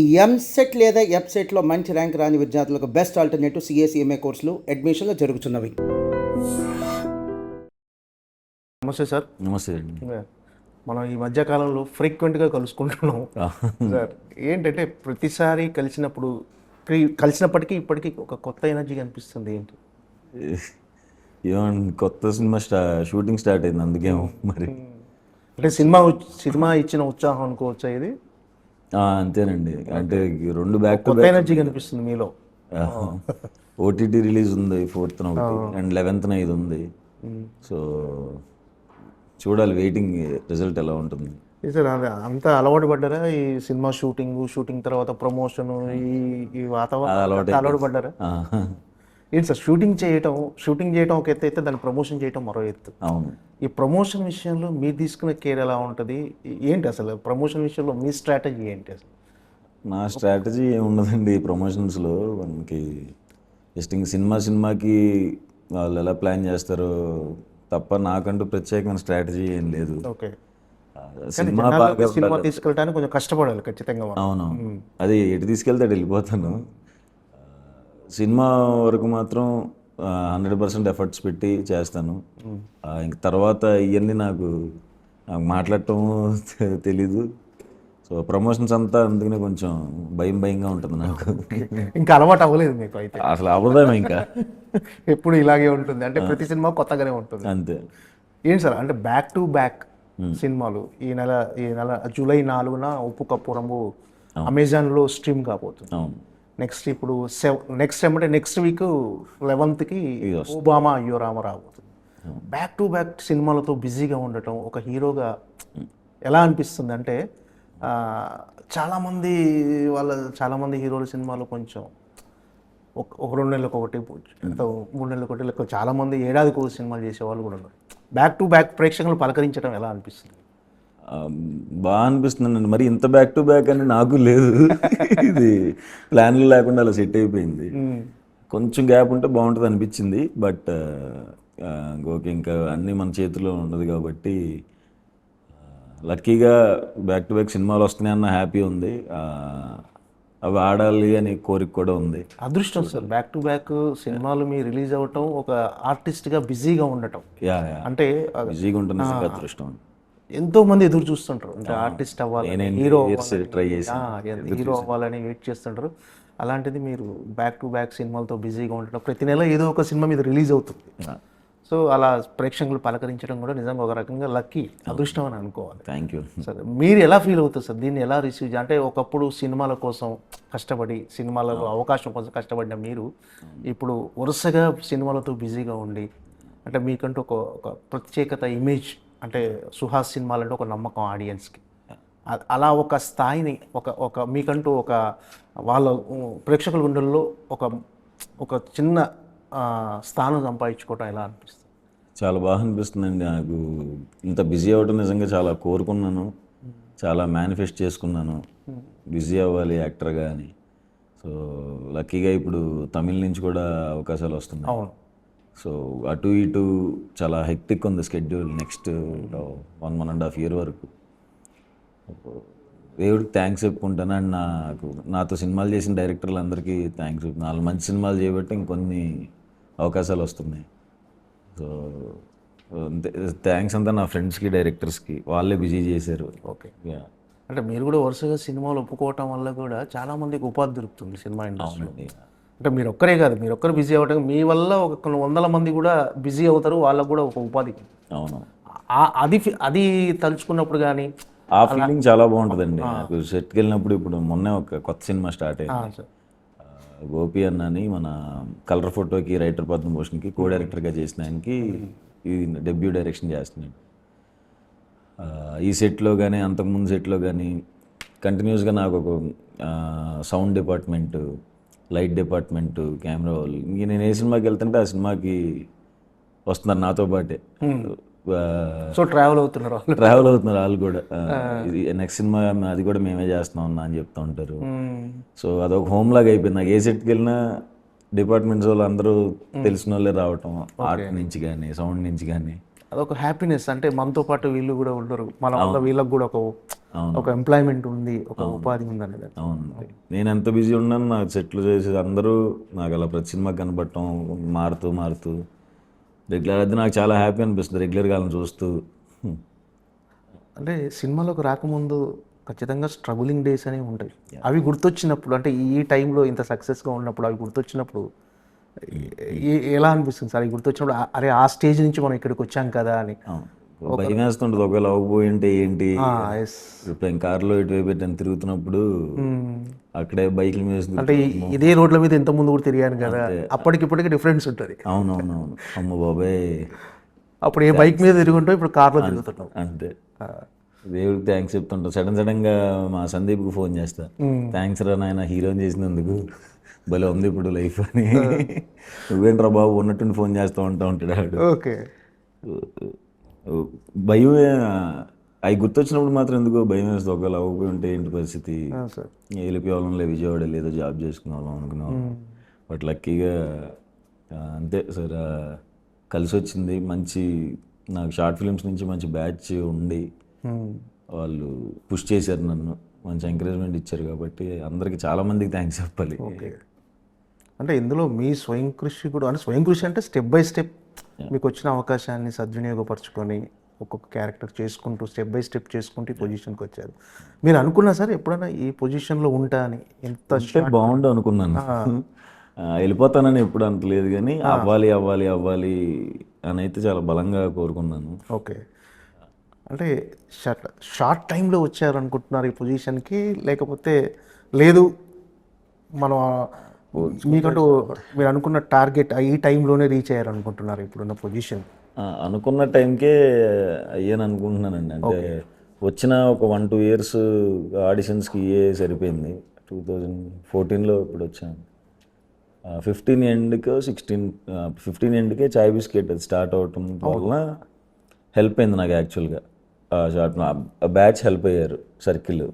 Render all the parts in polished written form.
ఈ ఎంసెట్ లేదా ఎఫ్సెట్లో మంచి ర్యాంక్ రాని విద్యార్థులకు బెస్ట్ ఆల్టర్నేటివ్ సిఎస్ఈఎంఏ కోర్సులు అడ్మిషన్లు జరుగుతున్నవి. నమస్తే సార్. నమస్తే అండి. మనం ఈ మధ్యకాలంలో ఫ్రీక్వెంట్గా కలుసుకుంటున్నాం సార్. ఏంటంటే ప్రతిసారి కలిసినప్పటికీ ఇప్పటికీ ఒక కొత్త ఎనర్జీ కనిపిస్తుంది. ఏంటి ఏమన్నా కొత్త సినిమా షూటింగ్ స్టార్ట్ అయింది, అందుకేమో మరి. అంటే సినిమా ఇచ్చిన ఉత్సాహం అనుకోవచ్చా ఇది? అంతేనండి. అంటే రెండు బ్యాక్ టు కొత్త ఎనర్జీ కనిపిస్తుంది మీలో. ఓటీటీ రిలీజ్ ఉంది 4th ఒకటి అండ్ 11th ఇది ఉంది. సో చూడాలి, వెయిటింగ్ రిజల్ట్ ఎలా ఉంటుంది. సార్ అదే అంతా అలవాటు పడ్డారా ఈ సినిమా షూటింగ్ తర్వాత ప్రమోషన్ ఈ వాతావరణం అలవాటు పడ్డారా? ఏంటి సార్ షూటింగ్ చేయటం ఒక ఎత్తు అయితే దాన్ని ప్రమోషన్ చేయటం మరో ఎత్తు. అవును. ఈ ప్రమోషన్ విషయంలో మీరు తీసుకునే కేర్ ఎలా ఉంటుంది? ఏంటి అసలు ప్రమోషన్ విషయంలో మీ స్ట్రాటజీ ఏంటి అసలు? నా స్ట్రాటజీ ఏమున్నదండి ప్రమోషన్స్లో, మనకి జస్ట్ ఇంక సినిమాకి వాళ్ళు ఎలా ప్లాన్ చేస్తారో తప్ప నాకంటూ ప్రత్యేకమైన స్ట్రాటజీ ఏం లేదు. ఓకే. సినిమా తీసుకెళ్ళడానికి కొంచెం కష్టపడాలి ఖచ్చితంగా. అవును, అది ఎటు తీసుకెళ్తే అటు వెళ్ళిపోతాను. సినిమా వరకు మాత్రం 100% ఎఫర్ట్స్ పెట్టి చేస్తాను. ఇంక తర్వాత ఇవన్నీ నాకు మాట్లాడటం తెలీదు. సో ప్రమోషన్స్ అంతా అందుకనే కొంచెం భయంగా ఉంటుంది నాకు. ఇంకా అలవాటు అవ్వలేదు మీకు అయితే? అసలు అవ్వదేమో ఇంకా. ఎప్పుడు ఇలాగే ఉంటుంది అంటే ప్రతి సినిమా కొత్తగానే ఉంటుంది అంతే. ఏంటి సార్ అంటే బ్యాక్ టు బ్యాక్ సినిమాలు ఈ నెల జూలై 4న ఉప్పు కప్పు రంగు అమెజాన్లో స్ట్రీమ్ కాబోతుంది. అవును. నెక్స్ట్ ఇప్పుడు నెక్స్ట్ వీక్ 11th ఒబామా అయ్యో రామ రాబోతుంది. బ్యాక్ టు బ్యాక్ సినిమాలతో బిజీగా ఉండటం ఒక హీరోగా ఎలా అనిపిస్తుంది? అంటే చాలామంది హీరోల సినిమాలు కొంచెం ఒక 2 నెలలకు ఒకటి 3 నెలలకు ఒకటి లేక చాలామంది ఏడాదికి ఒక సినిమాలు చేసేవాళ్ళు కూడా ఉన్నారు. బ్యాక్ టు బ్యాక్ ప్రేక్షకులు పలకరించడం ఎలా అనిపిస్తుంది? బాగా అనిపిస్తుందండి. మరి ఇంత బ్యాక్ టు బ్యాక్ అని నాకు లేదు. ఇది ప్లాన్లు లేకుండా అలా సెట్ అయిపోయింది. కొంచెం గ్యాప్ ఉంటే బాగుంటుంది అనిపించింది. బట్ ఓకే, ఇంకా అన్నీ మన చేతిలో ఉండదు కాబట్టి లక్కీగా బ్యాక్ టు బ్యాక్ సినిమాలు వస్తున్నాయి అన్న హ్యాపీ ఉంది. అవి ఆడాలి అని కోరిక కూడా ఉంది. అదృష్టం సార్, బ్యాక్ టు బ్యాక్ సినిమాలు మీ రిలీజ్ అవ్వటం, ఒక ఆర్టిస్ట్గా బిజీగా ఉండటం. అంటే బిజీగా ఉంటుంది, అదృష్టం. ఎంతో మంది ఎదురు చూస్తుంటారు అంటే ఆర్టిస్ట్ అవ్వాలని, హీరో అవ్వాలని వెయిట్ చేస్తుంటారు. అలాంటిది మీరు బ్యాక్ టు బ్యాక్ సినిమాలతో బిజీగా ఉండటం, ప్రతి నెల ఏదో ఒక సినిమా మీద రిలీజ్ అవుతుంది. సో అలా ప్రేక్షకులు పలకరించడం కూడా నిజంగా ఒక రకంగా లక్కీ, అదృష్టం అని అనుకోవాలి. Thank you. సార్ మీరు ఎలా ఫీల్ అవుతారు సార్ దీన్ని ఎలా రిసీవ్? అంటే ఒకప్పుడు సినిమాల కోసం కష్టపడి సినిమాలలో అవకాశం కోసం కష్టపడిన మీరు ఇప్పుడు వరుసగా సినిమాలతో బిజీగా ఉండి, అంటే మీకంటూ ఒక ప్రత్యేకత ఇమేజ్, అంటే సుహాస్ సినిమాలంటే ఒక నమ్మకం ఆడియన్స్కి, అలా ఒక స్థాయిని ఒక మీకంటూ ఒక వాళ్ళ ప్రేక్షకుల గుండెల్లో ఒక చిన్న స్థానం సంపాదించుకోవటం ఎలా అనిపిస్తుంది? చాలా బాగా అనిపిస్తుందండి. నాకు ఇంత బిజీ అవ్వడం నిజంగా చాలా కోరుకున్నాను, చాలా మేనిఫెస్ట్ చేసుకున్నాను బిజీ అవ్వాలి యాక్టర్గా అని. సో లక్కీగా ఇప్పుడు తమిళ నుంచి కూడా అవకాశాలు వస్తున్నాయి. అవును. సో అటు ఇటు చాలా హెక్టిక్ ఉంది స్కెడ్యూల్ నెక్స్ట్ 1.5 year వరకు. దేవుడికి థ్యాంక్స్ చెప్పుకుంటాను. అండ్ నాతో సినిమాలు చేసిన డైరెక్టర్లు అందరికీ థ్యాంక్స్. 4 మంచి సినిమాలు చేయబట్టి ఇంకొన్ని అవకాశాలు వస్తున్నాయి. సో థ్యాంక్స్ అంతా నా ఫ్రెండ్స్కి, డైరెక్టర్స్కి, వాళ్ళే బిజీ చేశారు. ఓకే. అంటే మీరు కూడా వరుసగా సినిమాలు ఒప్పుకోవటం వల్ల కూడా చాలామందికి ఉపాధి దొరుకుతుంది సినిమా ఇండస్ట్రీలో. అంటే మీరు ఒక్కరే కాదు, మీరు ఒక్కరు బిజీ అవ్వటం మీ వల్ల ఒక కొన్ని 100 మంది కూడా బిజీ అవుతారు, వాళ్ళకు కూడా ఒక ఉపాధి. అవును. అది తలుచుకున్నప్పుడు కానీ ఆ ఫీలింగ్ చాలా బాగుంటుందండి. నాకు సెట్కి వెళ్ళినప్పుడు ఇప్పుడు మొన్నే ఒక కొత్త సినిమా స్టార్ట్ అయింది. గోపి అన్న అని మన కలర్ ఫోటోకి, రైటర్ పద్మభూషణ్కి కో డైరెక్టర్గా చేసిన ఆయనకి ఇది డెబ్యూ డైరెక్షన్ చేస్తున్నాడు. ఈ సెట్లో కానీ అంతకుముందు సెట్లో కానీ కంటిన్యూస్గా నాకు ఒక sound department, light department, camera వాళ్ళు, ఇంక నేను ఏ సినిమాకి వెళ్తుంటే ఆ సినిమాకి వస్తున్నారు నాతో పాటే. సో ట్రావెల్ అవుతున్నారు వాళ్ళు కూడా. ఇది నెక్స్ట్ సినిమా అది కూడా మేమే చేస్తున్నాం అన్న అని చెప్తూ ఉంటారు. సో అదొక హోమ్ లాగా అయిపోయింది నాకు. ఏ సెట్కి వెళ్ళినా డిపార్ట్మెంట్స్ వాళ్ళు అందరూ తెలిసిన వాళ్ళే రావటం, ఆర్ట్ నుంచి కానీ సౌండ్ నుంచి కానీ. అదొక హ్యాపీనెస్. అంటే మనతో పాటు వీళ్ళు కూడా ఉండరు, మన వల్ల వీళ్ళకి కూడా ఒక ఒక ఎంప్లాయ్మెంట్ ఉంది, ఒక ఉపాధి ఉంది అనేది. అవునండి. నేను ఎంత బిజీ ఉన్నాను నాకు సెట్లు చేసి అందరూ నాకు అలా ప్రతి సినిమా కనపడటం మారుతూ రెగ్యులర్ అయితే నాకు చాలా హ్యాపీ అనిపిస్తుంది రెగ్యులర్గా వాళ్ళని చూస్తూ. అంటే సినిమాలోకి రాకముందు ఖచ్చితంగా స్ట్రగులింగ్ డేస్ అనేవి ఉంటాయి. అవి గుర్తొచ్చినప్పుడు, అంటే ఈ టైంలో ఇంత సక్సెస్గా ఉన్నప్పుడు అవి గుర్తొచ్చినప్పుడు ఎలా అనిపిస్తుంది సార్? అవి గుర్తొచ్చినప్పుడు అరే ఆ స్టేజ్ నుంచి మనం ఇక్కడికి వచ్చాం కదా అని. భయం వేస్తుంటుంది ఒకవేళ అవ్వబోయి ఉంటే ఏంటి. ఇప్పుడు నేను కార్లో ఇటువైపు పెట్టాను తిరుగుతున్నప్పుడు అక్కడే బైక్ల మీద అంటే ఇదే రోడ్ల మీద ఇంత ముందు కూడా తిరిగాను కదా, అప్పటికిప్పటికి డిఫరెన్స్ ఉంటుంది. అవునవునవును. అమ్మ బాబాయ్, అప్పుడు ఏ బైక్ మీద తిరుగుంటాం, ఇప్పుడు కార్లో తిరుగుతుంటాం. అంతే. దేవుడికి థ్యాంక్స్ చెప్తుంటా. సడన్గా మా సందీప్కి ఫోన్ చేస్తా, థ్యాంక్స్ రా నాయన హీరోని చేసినందుకు, భలే ఉంది ఇప్పుడు లైఫ్ అని. నువ్వేంట్రా బాబు ఉన్నట్టుండి ఫోన్ చేస్తూ ఉంటాడు. ఓకే. భయం అవి గుర్తొచ్చినప్పుడు మాత్రం ఎందుకో భయం వేస్తుంది. ఒకవేళ అవ్వకపోయి ఉంటే ఏంటి పరిస్థితి, వెళ్ళిపోయేవాళ్ళం లే, విజయవాడ లేదో జాబ్ చేసుకునే వాళ్ళం అనుకునేవాళ్ళం. బట్ లక్కీగా అంతే సార్, కలిసి వచ్చింది. మంచి నాకు షార్ట్ ఫిల్మ్స్ నుంచి మంచి బ్యాచ్ ఉండి వాళ్ళు పుష్ చేశారు నన్ను, మంచి ఎంకరేజ్మెంట్ ఇచ్చారు. కాబట్టి అందరికి చాలా మందికి థ్యాంక్స్ చెప్పాలి. అంటే ఇందులో మీ స్వయం కృషి కూడా, అంటే స్వయం కృషి అంటే స్టెప్ బై స్టెప్ మీకు వచ్చిన అవకాశాన్ని సద్వినియోగపరచుకొని ఒక్కొక్క క్యారెక్టర్ చేసుకుంటూ స్టెప్ బై స్టెప్ చేసుకుంటూ ఈ పొజిషన్కి వచ్చారు. మీరు అనుకున్నా సార్ ఎప్పుడైనా ఈ పొజిషన్లో ఉంటా అని? ఎంత బాగుండు అనుకున్నాను, వెళ్ళిపోతానని ఎప్పుడు అంతలేదు, కానీ అవ్వాలి అవ్వాలి అవ్వాలి అని అయితే చాలా బలంగా కోరుకున్నాను. ఓకే. అంటే షార్ట్ టైంలో వచ్చారు అనుకుంటున్నారు ఈ పొజిషన్కి, లేకపోతే లేదు మనం మీకంటూ మీరు అనుకున్న టార్గెట్ ఈ టైంలోనే రీచ్ అయ్యారు అనుకుంటున్నారు ఇప్పుడున్న పొజిషన్? అనుకున్న టైంకే అయ్యాను అనుకుంటున్నానండి. అంటే వచ్చిన ఒక 1-2 ఇయర్స్ ఆడిషన్స్కి సరిపోయింది. 2014లో ఇప్పుడు వచ్చాను. 15 ఎండ్కో 15 ఎండ్కే చాయ్ బిస్కెట్ అది స్టార్ట్ అవటం వల్ల హెల్ప్ అయింది నాకు యాక్చువల్గా. షార్ట్ బ్యాచ్ హెల్ప్ అయ్యారు సర్కిల్.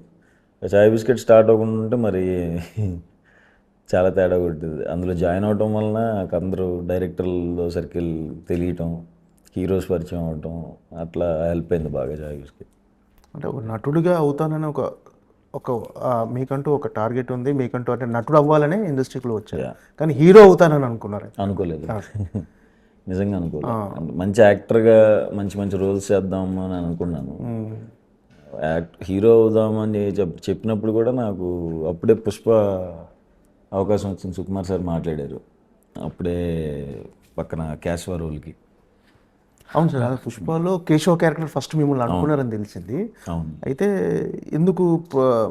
చాయ్ బిస్కెట్ స్టార్ట్ అవ్వకుండా ఉంటే మరి చాలా తేడా కొట్టింది. అందులో జాయిన్ అవటం వలన నాకు అందరూ డైరెక్టర్లో సర్కిల్ తెలియటం, హీరోస్ పరిచయం అవటం, అట్లా హెల్ప్ అయింది బాగా చాయ్ బిస్కెట్. అంటే ఒక నటుడిగా అవుతానని ఒక మీకంటూ ఒక టార్గెట్ ఉంది, మీకంటూ అంటే నటుడు అవ్వాలనే ఇండస్ట్రీలో వచ్చారు, కానీ హీరో అవుతానని అనుకున్నారు? అనుకోలేదు, నిజంగా అనుకోలేదు. మంచి యాక్టర్గా మంచి మంచి రోల్స్ చేద్దాము అని అనుకున్నాను. హీరో అవుదామని చెప్పినప్పుడు కూడా నాకు అప్పుడే పుష్ప అవకాశం వచ్చింది. సుకుమార్ సార్ మాట్లాడారు అప్పుడే పక్కన కేశవ రోల్కి. అవును సార్, పుష్పలో కేశవ క్యారెక్టర్ ఫస్ట్ మిమ్మల్ని అనుకున్నారని తెలిసింది. అయితే ఎందుకు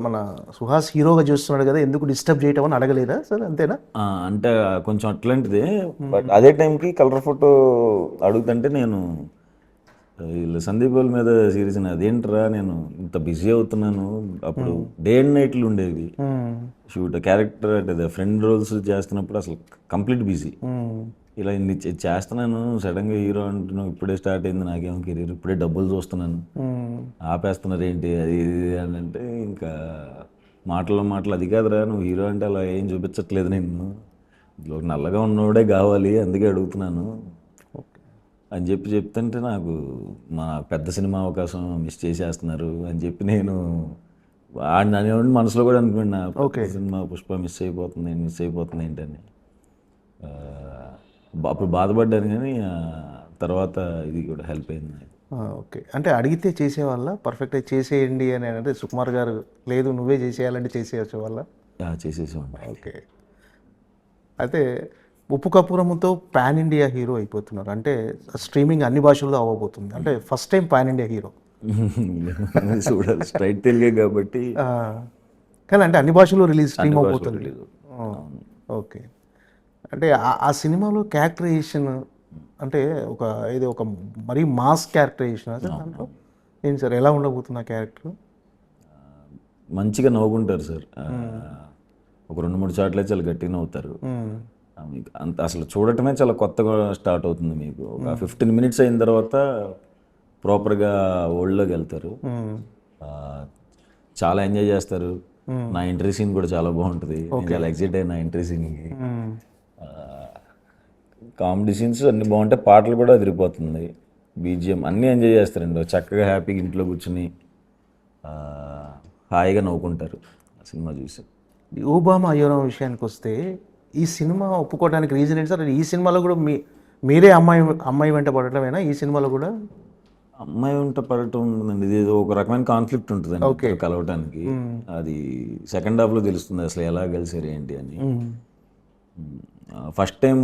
మన సుహాస్ హీరోగా చూస్తున్నాడు కదా, ఎందుకు డిస్టర్బ్ చేయటం అని అడగలేదా సార్? అంతేనా? అంటే కొంచెం అట్లాంటిదే. బట్ అదే టైంకి కలర్ ఫోటో అడుగుతుంటే నేను వీళ్ళు సందీప్ వాళ్ళ మీద సీరియస్ అదేంట్రా నేను ఇంత బిజీ అవుతున్నాను. అప్పుడు డే అండ్ నైట్లు ఉండేవి షూట్. క్యారెక్టర్ అంటే ఫ్రెండ్ రోల్స్ చేస్తున్నప్పుడు అసలు కంప్లీట్ బిజీ. ఇలా ఇన్ని చేస్తున్నాను, సడన్గా హీరో అంటున్నావు, ఇప్పుడే స్టార్ట్ అయింది నాకేమో కెరీర్, ఇప్పుడే డబ్బులు చూస్తున్నాను, ఆపేస్తున్నారు ఏంటి అది ఇది అని అంటే, ఇంకా మాటలు అది కాదురా నువ్వు హీరో అంటే అలా ఏం చూపించట్లేదు, నేను నల్లగా ఉన్నోడే కావాలి అందుకే అడుగుతున్నాను అని చెప్తుంటే నాకు మా పెద్ద సినిమా అవకాశం మిస్ చేసేస్తున్నారు అని చెప్పి నేను అనేవాడిని. మనసులో కూడా అనుకున్నా సినిమా పుష్ప మిస్ అయిపోతుంది ఏంటని. అప్పుడు బాధపడ్డాను, కానీ తర్వాత ఇది కూడా హెల్ప్ అయింది. ఓకే. అంటే అడిగితే చేసేవాళ్ళ పర్ఫెక్ట్గా చేసేయండి అని అంటే సుకుమార్ గారు లేదు నువ్వే చేసేయాలంటే చేసేయచ్చు వాళ్ళ? చేసేసేవాడిని. ఓకే. అయితే ఉప్పు కపురముతో పాన్ ఇండియా హీరో అయిపోతున్నారు, అంటే స్ట్రీమింగ్ అన్ని భాషల్లో అవ్వబోతుంది, అంటే first time pan India hero చూడాలి. స్ట్రైట్ తెలుగే కాబట్టి, కానీ అంటే అన్ని భాషల్లో స్ట్రీమ్ అవబోతుంది. ఓకే. అంటే ఆ సినిమాలో క్యారెక్టరైజేషన్ అంటే ఒక మరీ మాస్ క్యారెక్టరైజేషన్ సార్ దాంట్లో ఏంటి సార్, ఎలా ఉండబోతుంది ఆ క్యారెక్టర్? మంచిగా నవ్వుకుంటారు సార్. ఒక 2-3 చోట్ల చాలా గట్టిగా నవ్వుతారు. అంత అసలు చూడటమే చాలా కొత్తగా స్టార్ట్ అవుతుంది మీకు. ఒక 15 మినిట్స్ అయిన తర్వాత ప్రాపర్గా వరల్డ్లోకి వెళ్తారు. చాలా ఎంజాయ్ చేస్తారు. నా ఎంట్రీ సీన్ కూడా చాలా బాగుంటుంది. చాలా ఎగ్జైట్ అయిన నా ఎంట్రీ సీన్కి. కామెడీ సీన్స్ అన్నీ బాగుంటాయి, పాటలు కూడా అదిరిపోతుంది, బీజిఎం అన్నీ ఎంజాయ్ చేస్తారండి. చక్కగా హ్యాపీగా ఇంట్లో కూర్చుని హాయిగా నవ్వుకుంటారు ఆ సినిమా చూసి. ఈ ఓబామా అయ్యోరామ్ విషయానికి వస్తే ఈ సినిమా ఒప్పుకోవడానికి రీజన్ ఏంటి సార్? ఈ సినిమాలో కూడా మీరే అమ్మాయి వెంట పడటమేనా ఈ సినిమాలో కూడా? అమ్మాయి ఉంట పడటం ఉంటుందండి, ఇది ఏదో ఒక రకమైన కాన్ఫ్లిక్ట్ ఉంటుందండి ఇద్దరు కలవటానికి. అది సెకండ్ హాఫ్లో తెలుస్తుంది అసలు ఎలా కలిసారు ఏంటి అని. ఫస్ట్ టైం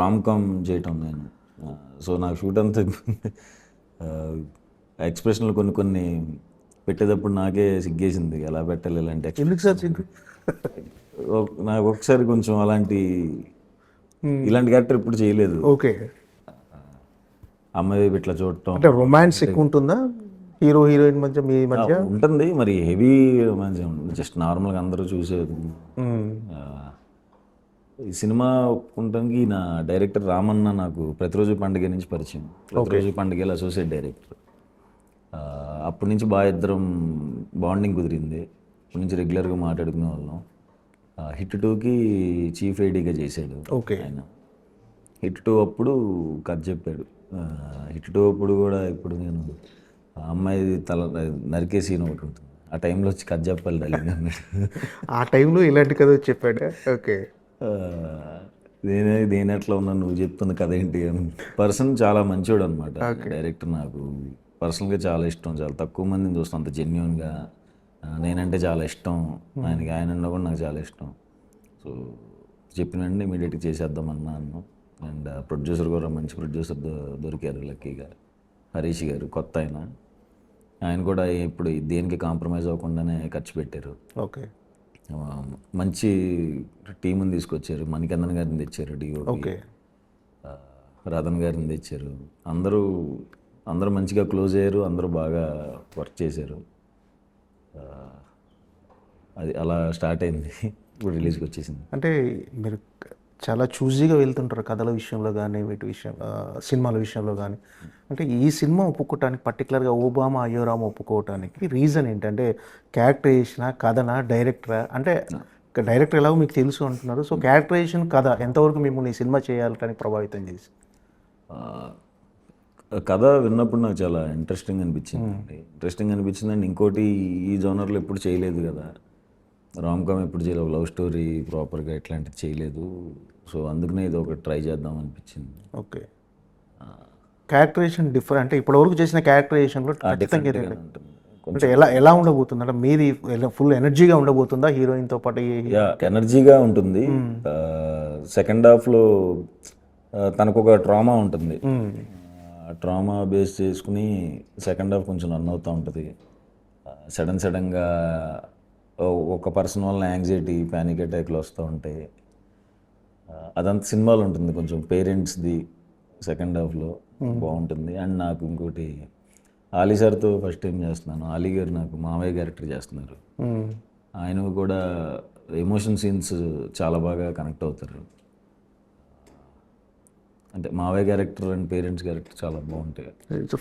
రామ్ కామ్ చేయటం నేను. సో నాకు షూట్ అంతా ఎక్స్ప్రెషన్లు కొన్ని పెట్టేటప్పుడు నాకే సిగ్గేసింది, ఎలా పెట్టాలి ఇలాంటి ఎందుకు సార్ సిగ్గు? నాకు ఒకసారి కొంచెం ఇలాంటి క్యారెక్టర్ ఎప్పుడు చేయలేదు. ఓకే, అమ్మాయి ఇట్లా చూడటం అంటే రొమాన్స్ ఎక్కువ ఉంటుందా హీరో హీరోయిన్ మధ్య మీ మధ్య? ఉంటుంది, మరి హెవీ రొమాన్స్ జస్ట్ నార్మల్గా అందరూ చూసేది. ఈ సినిమా ఒప్పుకుంటానికి నా డైరెక్టర్ రామన్న నాకు ప్రతిరోజు పండుగ నుంచి పరిచయం. ప్రతిరోజు పండుగలో అసోసియేట్ డైరెక్టర్. అప్పటి నుంచి బాగా ఇద్దరం బాండింగ్ కుదిరింది. అప్పటి నుంచి రెగ్యులర్గా మాట్లాడుకునే వాళ్ళం. హిట్ 2కి చీఫ్ ఐడీగా చేశాడు ఆయన. హిట్ 2 అప్పుడు కథ చెప్పాడు. హిట్ 2 అప్పుడు కూడా ఇప్పుడు నేను అమ్మాయి తల నరికే సీన్ ఒకటి ఉంటుంది, ఆ టైంలో వచ్చి కథ చెప్పాలి డార్లింగ్ అన్నాడు. ఆ టైంలో ఇలాంటి కథ చెప్పాడు. ఓకే, నేను ఎట్లా ఉన్నాను నువ్వు చెప్తున్న కథ ఏంటి అని. పర్సన్ చాలా మంచివాడు అనమాట డైరెక్టర్. నాకు పర్సనల్గా చాలా ఇష్టం. చాలా తక్కువ మందిని చూస్తాను అంత జెన్యున్గా. నేనంటే చాలా ఇష్టం ఆయనకి, ఆయన కూడా నాకు చాలా ఇష్టం. సో చెప్పినండి ఇమీడియట్గా చేసేద్దాం అన్నాను. అండ్ ప్రొడ్యూసర్ కూడా మంచి ప్రొడ్యూసర్ దొరికారు లక్కీగా, హరీష్ గారు, కొత్త ఆయన కూడా ఇప్పుడు దేనికి కాంప్రమైజ్ అవ్వకుండానే ఖర్చు పెట్టారు. ఓకే, మంచి టీంని తీసుకొచ్చారు. మణికందన్ గారిని తెచ్చారు, డిఓపి రతన్ గారిని తెచ్చారు. అందరూ మంచిగా క్లోజ్ అయ్యారు, అందరూ బాగా వర్క్ చేశారు. అది అలా స్టార్ట్ అయింది, ఇప్పుడు రిలీజ్కి వచ్చేసింది. అంటే మీరు చాలా చూజీగా వెళ్తుంటారు కథల విషయంలో కానీ వీటి సినిమాల విషయంలో కానీ. అంటే ఈ సినిమా ఒప్పుకోవటానికి పర్టికులర్గా ఓబామా అయ్యోరామ్ ఒప్పుకోవటానికి రీజన్ ఏంటంటే క్యారెక్టరైజేషనా, కథనా, డైరెక్టరా? అంటే డైరెక్టర్ ఎలాగో మీకు తెలుసు అంటున్నారు, సో క్యారెక్టరైజేషన్, కథ ఎంతవరకు మిమ్మల్ని ఈ సినిమా చేయాలని ప్రభావితం చేసి? కథ విన్నప్పుడు నాకు చాలా ఇంట్రెస్టింగ్ అనిపించింది అండ్ ఇంకోటి ఈ జోనర్లో ఎప్పుడు చేయలేదు కదా, రామ్ కామ్ ఎప్పుడు చేయలేదు, లవ్ స్టోరీ ప్రాపర్గా ఇట్లాంటిది చేయలేదు. సో అందుకనే ఇది ఒకటి ట్రై చేద్దాం అనిపించింది. ఓకే, క్యారెక్టరైజేషన్ డిఫరెంట్ అంటే ఇప్పటివరకు చేసిన క్యారెక్టరైజేషన్లో అంటే ఎలా ఉండబోతుంది? అంటే మీది ఫుల్ ఎనర్జీగా ఉండబోతుందా హీరోయిన్తో పాటు? ఎనర్జీగా ఉంటుంది. సెకండ్ హాఫ్లో తనకు ఒక ట్రామా ఉంటుంది, ట్రామా బేస్ చేసుకుని సెకండ్ హాఫ్ కొంచెం రన్ అవుతూ ఉంటుంది. సడన్గా ఒక పర్సన్ వల్ల యాంగ్జైటీ, ప్యానిక్ అటాక్లు వస్తూ ఉంటాయి. అదంతా సినిమాలో ఉంటుంది, కొంచెం పేరెంట్స్ది సెకండ్ హాఫ్లో బాగుంటుంది. అండ్ నాకు ఇంకోటి ఆలీ సార్తో ఫస్ట్ టైం చేస్తున్నాను. ఆలీ గారు నాకు మామయ్య క్యారెక్టర్ చేస్తున్నారు. ఆయన కూడా ఎమోషన్ సీన్స్ చాలా బాగా కనెక్ట్ అవుతారు. అంటే మావయ్య క్యారెక్టర్ అండ్ పేరెంట్స్ క్యారెక్టర్ చాలా బాగుంటాయి.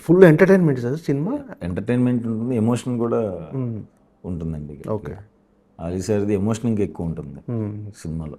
Full entertainment sir cinema. Entertainment ఉంటుంది, ఎమోషన్ కూడా ఉంటుందండి. ఓకే, ఆలీ సార్ది ఎమోషన్ ఇంకా ఎక్కువ ఉంటుంది సినిమాలో.